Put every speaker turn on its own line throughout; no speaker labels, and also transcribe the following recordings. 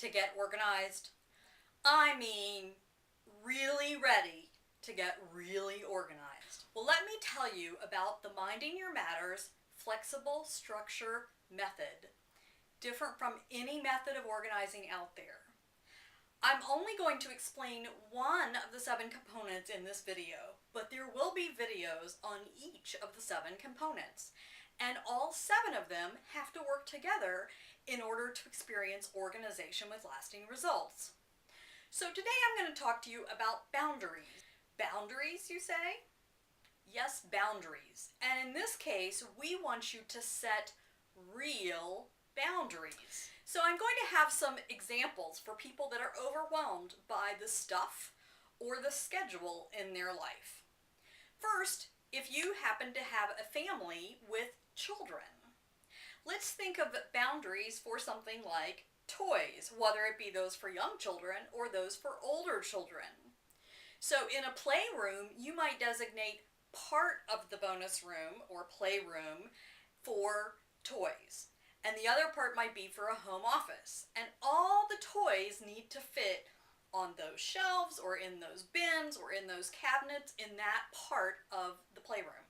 to get organized? I mean, really ready to get really organized. Well, let me tell you about the Minding Your Matters flexible structure method, different from any method of organizing out there. I'm only going to explain one of the 7 components in this video, but there will be videos on each of the 7 components, and all 7 of them have to work together in order to experience organization with lasting results. So today I'm going to talk to you about boundaries. Boundaries, you say? Yes, boundaries. And in this case, we want you to set real boundaries. So I'm going to have some examples for people that are overwhelmed by the stuff or the schedule in their life. First, if you happen to have a family with children, let's think of boundaries for something like toys, whether it be those for young children or those for older children. So in a playroom, you might designate part of the bonus room or playroom for toys, and the other part might be for a home office. And all the toys need to fit on those shelves or in those bins or in those cabinets in that part of the playroom.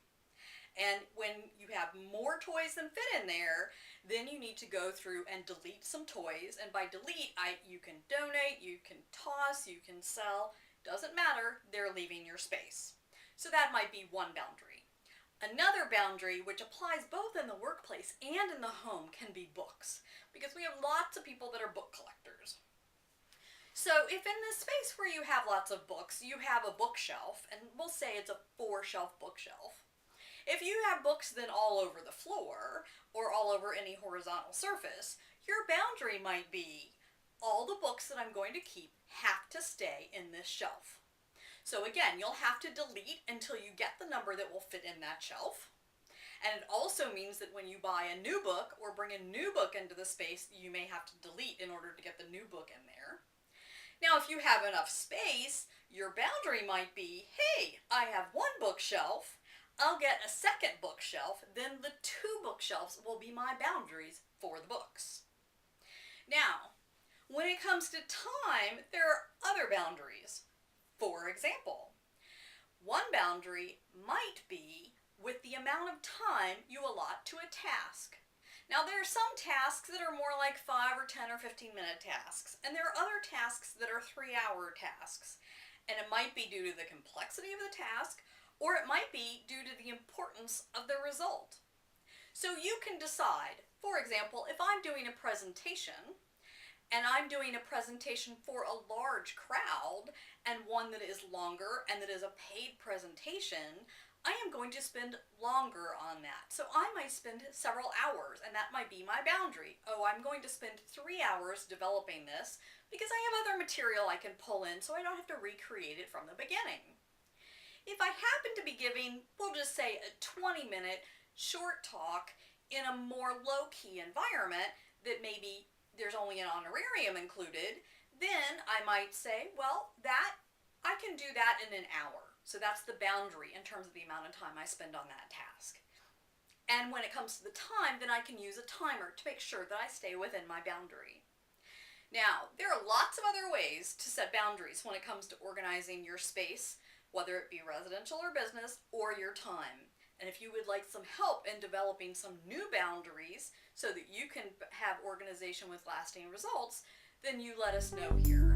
And when you have more toys than fit in there, then you need to go through and delete some toys. And by delete, you can donate, you can toss, you can sell. Doesn't matter, they're leaving your space. So that might be one boundary. Another boundary, which applies both in the workplace and in the home, can be books, because we have lots of people that are book collectors. So if in this space where you have lots of books, you have a bookshelf, and we'll say it's a 4-shelf bookshelf. If you have books then all over the floor or all over any horizontal surface, your boundary might be all the books that I'm going to keep have to stay in this shelf. So again, you'll have to delete until you get the number that will fit in that shelf. And it also means that when you buy a new book or bring a new book into the space, you may have to delete in order to get the new book in there. Now, if you have enough space, your boundary might be, hey, I have 1 bookshelf, I'll get a 2nd bookshelf, then the 2 bookshelves will be my boundaries for the books. Now, when it comes to time, there are other boundaries. For example, one boundary might be with the amount of time you allot to a task. Now, there are some tasks that are more like 5 or 10 or 15-minute tasks, and there are other tasks that are 3-hour tasks. And it might be due to the complexity of the task, or it might be due to the importance of the result. So you can decide, for example, if I'm doing a presentation, and I'm doing a presentation for a large crowd, and one that is longer and that is a paid presentation, I am going to spend longer on that. So I might spend several hours, and that might be my boundary. Oh, I'm going to spend 3 hours developing this because I have other material I can pull in so I don't have to recreate it from the beginning. If I happen to be giving, we'll just say, a 20-minute short talk in a more low-key environment that maybe there's only an honorarium included, then I might say, well, I can do that in an hour. So that's the boundary in terms of the amount of time I spend on that task. And when it comes to the time, then I can use a timer to make sure that I stay within my boundary. Now, there are lots of other ways to set boundaries when it comes to organizing your space, whether it be residential or business, or your time. And if you would like some help in developing some new boundaries so that you can have organization with lasting results, then you let us know here.